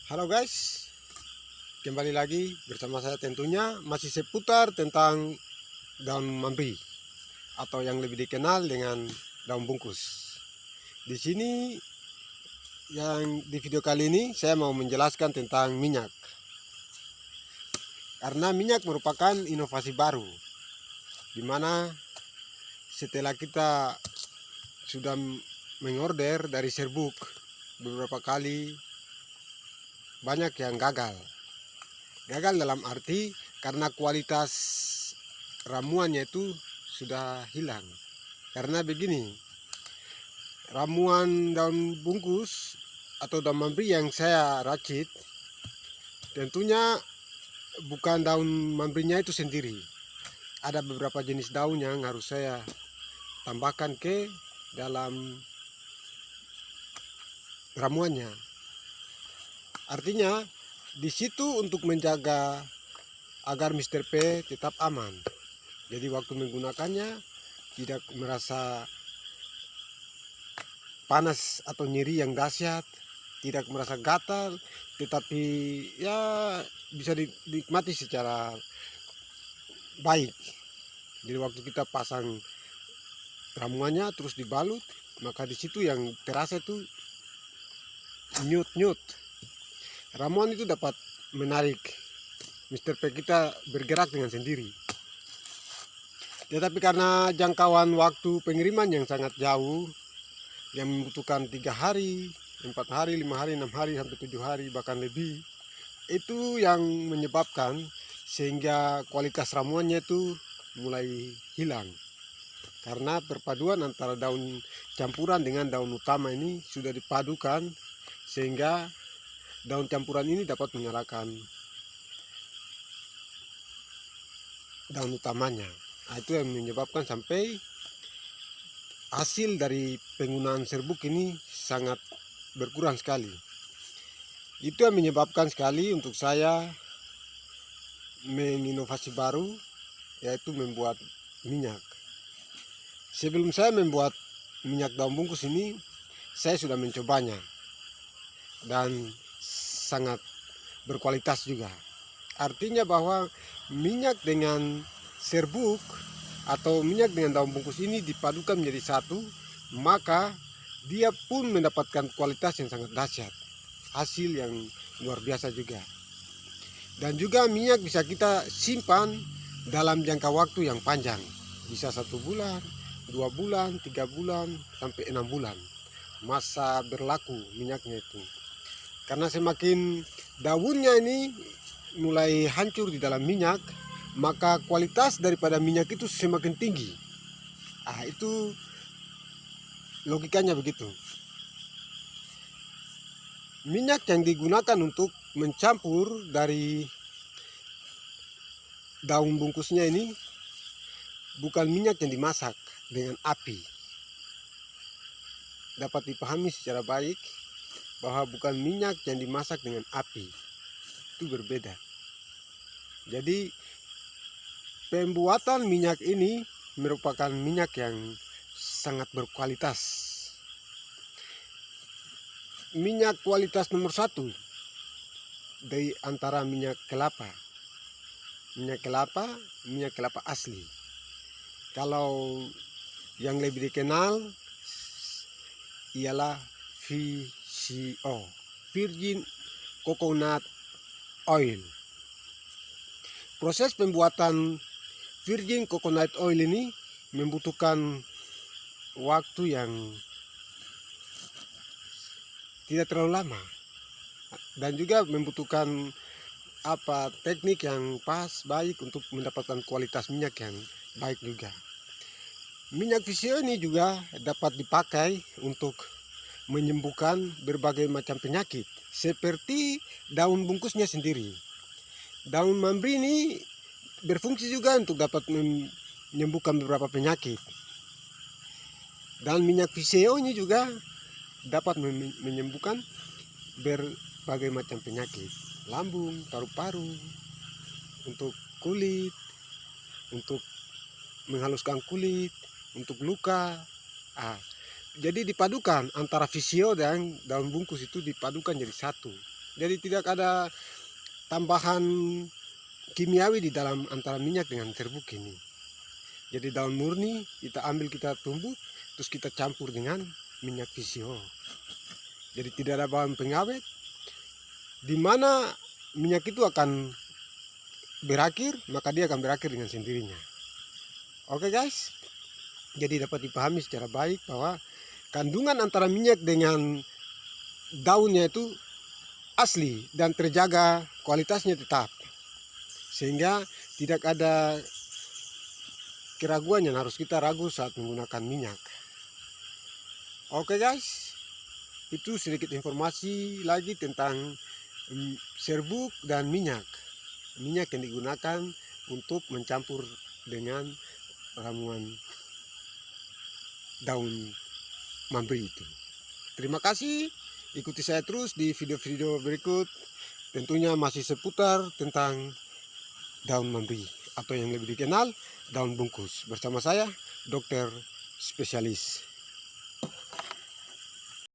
Halo guys, kembali lagi bersama saya tentunya masih seputar tentang daun mambri atau yang lebih dikenal dengan daun bungkus. Di sini di video kali ini saya mau menjelaskan tentang minyak. Karena minyak merupakan inovasi baru di mana setelah kita sudah mengorder dari serbuk beberapa kali, banyak yang gagal. Gagal dalam arti karena kualitas ramuannya itu sudah hilang. Karena begini, ramuan daun bungkus atau daun mambri yang saya racik tentunya bukan daun mambrinya itu sendiri. Ada beberapa jenis daun yang harus saya tambahkan ke dalam ramuannya. Artinya di situ untuk menjaga agar Mr. P tetap aman. Jadi waktu menggunakannya tidak merasa panas atau nyeri yang dahsyat, tidak merasa gatal, tetapi ya bisa dinikmati secara baik. Jadi waktu kita pasang ramuannya terus dibalut, maka di situ yang terasa itu nyut-nyut. Ramuan itu dapat menarik Mr. P kita bergerak dengan sendiri. Tetapi karena jangkauan waktu pengiriman yang sangat jauh, yang membutuhkan 3 hari, 4 hari, 5 hari, 6 hari, sampai 7 hari, bahkan lebih, itu yang menyebabkan sehingga kualitas ramuannya itu mulai hilang. Karena perpaduan antara daun campuran dengan daun utama ini sudah dipadukan sehingga daun campuran ini dapat menyalakan daun utamanya. Nah, itu yang menyebabkan sampai hasil dari penggunaan serbuk ini sangat berkurang sekali. Itu yang menyebabkan sekali untuk saya menginovasi baru, yaitu membuat minyak. Sebelum saya membuat minyak daun bungkus ini, saya sudah mencobanya dan sangat berkualitas juga. Artinya bahwa minyak dengan serbuk atau minyak dengan daun bungkus ini dipadukan menjadi satu, maka dia pun mendapatkan kualitas yang sangat dahsyat, hasil yang luar biasa juga. Dan juga minyak bisa kita simpan dalam jangka waktu yang panjang, bisa 1 bulan, 2 bulan, 3 bulan, sampai 6 bulan masa berlaku minyaknya itu. Karena semakin daunnya ini mulai hancur di dalam minyak, maka kualitas daripada minyak itu semakin tinggi. Itu logikanya begitu. Minyak yang digunakan untuk mencampur dari daun bungkusnya ini bukan minyak yang dimasak dengan api. Dapat dipahami secara baik bahwa bukan minyak yang dimasak dengan api, itu berbeda. Jadi pembuatan minyak ini merupakan minyak yang sangat berkualitas. Minyak kualitas nomor 1 dari antara minyak kelapa. Minyak kelapa asli. Kalau yang lebih dikenal ialah VCO, Virgin Coconut Oil. Proses pembuatan Virgin Coconut Oil ini membutuhkan waktu yang tidak terlalu lama dan juga membutuhkan teknik yang pas, baik untuk mendapatkan kualitas minyak yang baik juga. Minyak VCO ini juga dapat dipakai untuk menyembuhkan berbagai macam penyakit seperti daun bungkusnya sendiri. Daun mambri ini berfungsi juga untuk dapat menyembuhkan beberapa penyakit. Dan minyak VCO ini juga dapat menyembuhkan berbagai macam penyakit, lambung, paru-paru, untuk kulit, untuk menghaluskan kulit, untuk luka. Jadi dipadukan antara VCO dan daun bungkus itu dipadukan jadi satu. Jadi tidak ada tambahan kimiawi di dalam antara minyak dengan serbuk ini. Jadi daun murni kita ambil, kita tumbuk, terus kita campur dengan minyak VCO. Jadi tidak ada bahan pengawet, di mana minyak itu akan berakhir, maka dia akan berakhir dengan sendirinya. Oke guys, jadi dapat dipahami secara baik bahwa kandungan antara minyak dengan daunnya itu asli dan terjaga, kualitasnya tetap, sehingga tidak ada keraguan yang harus kita ragu saat menggunakan minyak. Oke guys, itu sedikit informasi lagi tentang serbuk dan minyak yang digunakan untuk mencampur dengan ramuan daun mambri itu. Terima kasih, ikuti saya terus di video-video berikut, tentunya masih seputar tentang daun mambri atau yang lebih dikenal daun bungkus, bersama saya dokter spesialis.